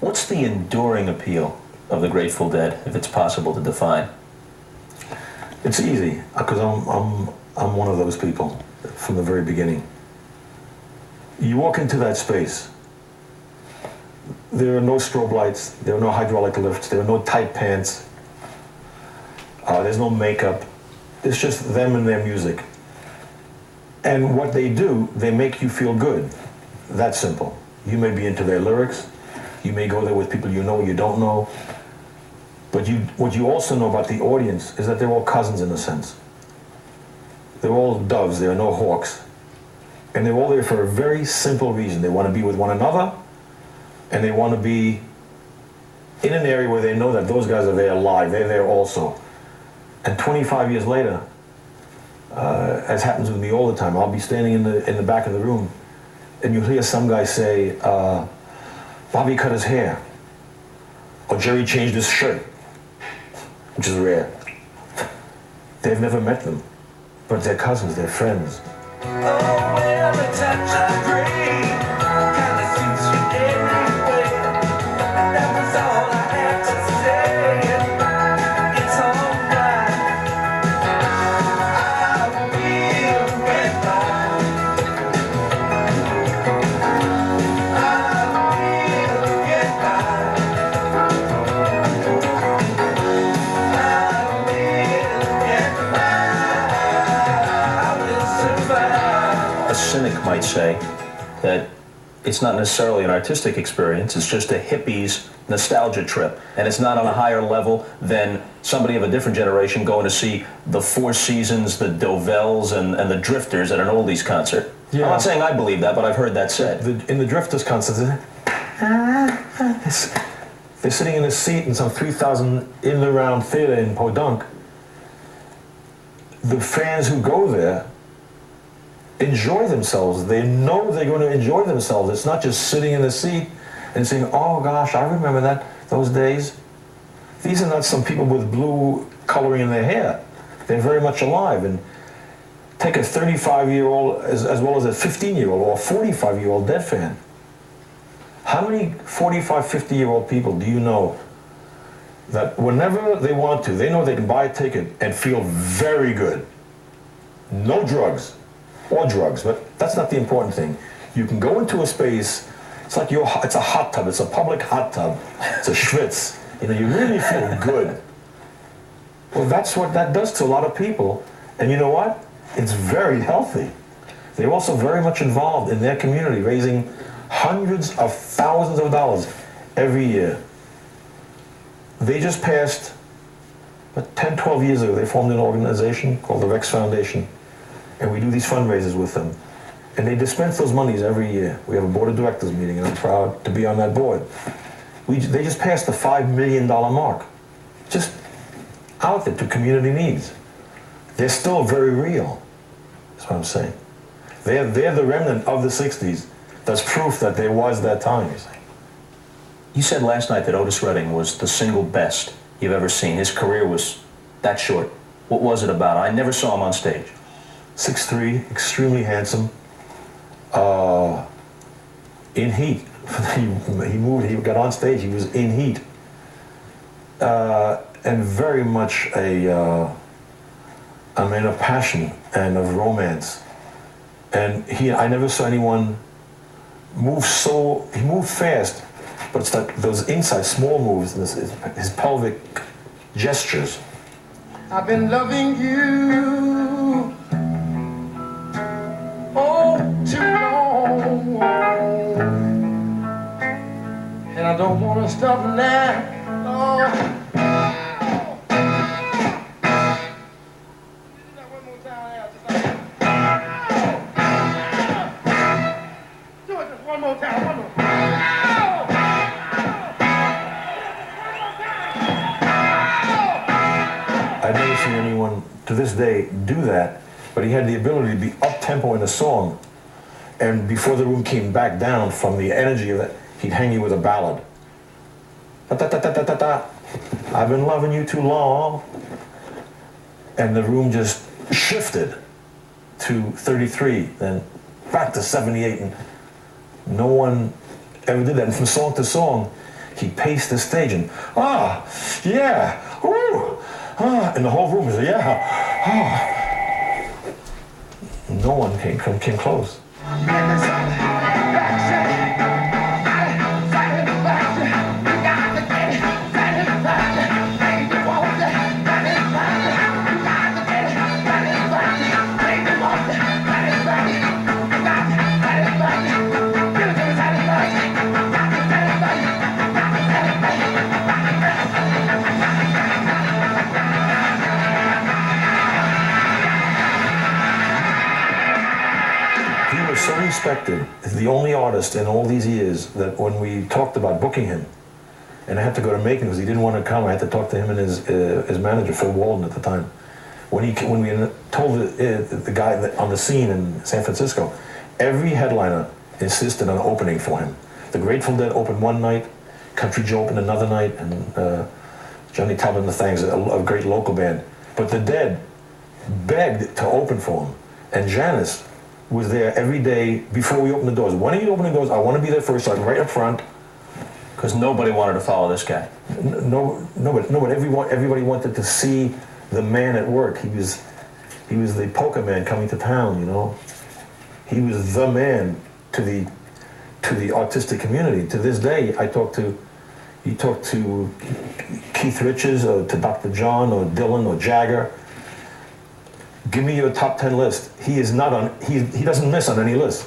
What's the enduring appeal of the Grateful Dead, if it's possible to define? It's easy, because I'm one of those people from the very beginning. You walk into that space, there are no strobe lights, there are no hydraulic lifts, there are no tight pants, there's no makeup. It's just them and their music. And what they do, they make you feel good. That simple. You may be into their lyrics, you may go there with people you know, you don't know, but what you also know about the audience is that they're all cousins in a sense. They're all doves, there are no hawks. And they're all there for a very simple reason. They want to be with one another, and they want to be in an area where they know that those guys are there live, they're there also. And 25 years later, as happens with me all the time, I'll be standing in the back of the room, and you'll hear some guy say, Bobby cut his hair, or Jerry changed his shirt, which is rare. They've never met them, but they're cousins, they're friends. Oh, well, the touch of green kind of suits you anyway. That was all I had to say. It's alright. I will get by. I will get by. I will get by. I will survive. A cynic might say that it's not necessarily an artistic experience, it's just a hippie's nostalgia trip, and it's not on a higher level than somebody of a different generation going to see the Four Seasons, the Dovells, and the Drifters at an oldies concert. Yeah. I'm not saying I believe that, but I've heard that said. In the Drifters concert, they're sitting in a seat in some 3,000 in the round theater in Podunk. The fans who go there enjoy themselves. They know they're going to enjoy themselves. It's not just sitting in a seat and saying, oh gosh, I remember those days. These are not some people with blue coloring in their hair. They're very much alive. And take a 35-year-old as well as a 15-year-old or a 45-year-old Dead fan. How many 45, 50-year-old people do you know that whenever they want to, they know they can buy a ticket and feel very good? No drugs. Or drugs, but that's not the important thing. You can go into a space, it's like it's a hot tub, it's a public hot tub, it's a schwitz. You really feel good. Well, that's what that does to a lot of people. And you know what? It's very healthy. They're also very much involved in their community, raising hundreds of thousands of dollars every year. They just passed, 10, 12 years ago, they formed an organization called the Rex Foundation. And we do these fundraisers with them. And they dispense those monies every year. We have a board of directors meeting, and I'm proud to be on that board. They just passed the $5 million mark. Just out there to community needs. They're still very real, that's what I'm saying. They're the remnant of the 60s. That's proof that there was that time, you see. You said last night that Otis Redding was the single best you've ever seen. His career was that short. What was it about? I never saw him on stage. 6'3", extremely handsome, in heat. He got on stage, he was in heat. And very much a man of passion and of romance. And I never saw anyone move he moved fast, but it's like those inside small moves, his pelvic gestures. I've been loving you too long, and I don't want to stop now. Oh. One more time, do it just one more time, one more. I've never seen anyone to this day do that, but he had the ability to be up-tempo in a song, and before the room came back down from the energy of that, he'd hang you with a ballad. Da-da-da-da-da-da. I've been loving you too long. And the room just shifted to 33, then back to 78, and no one ever did that. And from song to song, he paced the stage and, yeah, woo, and the whole room was, yeah, No one came close. He was so respected, the only artist in all these years that when we talked about booking him, and I had to go to Macon because he didn't want to come, I had to talk to him and his manager, Phil Walden, at the time. When we told the guy on the scene in San Francisco, every headliner insisted on opening for him. The Grateful Dead opened one night, Country Joe opened another night, and Johnny Talbot and the Thangs, a great local band. But the Dead begged to open for him, and Janice was there every day before we opened the doors. When are you opening the doors? I want to be there first, so I'm right up front. Because nobody wanted to follow this guy. But everybody wanted to see the man at work. He was the polka man coming to town, you know. He was the man to the artistic community. To this day, you talk to Keith Richards or to Dr. John or Dylan or Jagger. Give me your top 10 list. He doesn't miss on any list.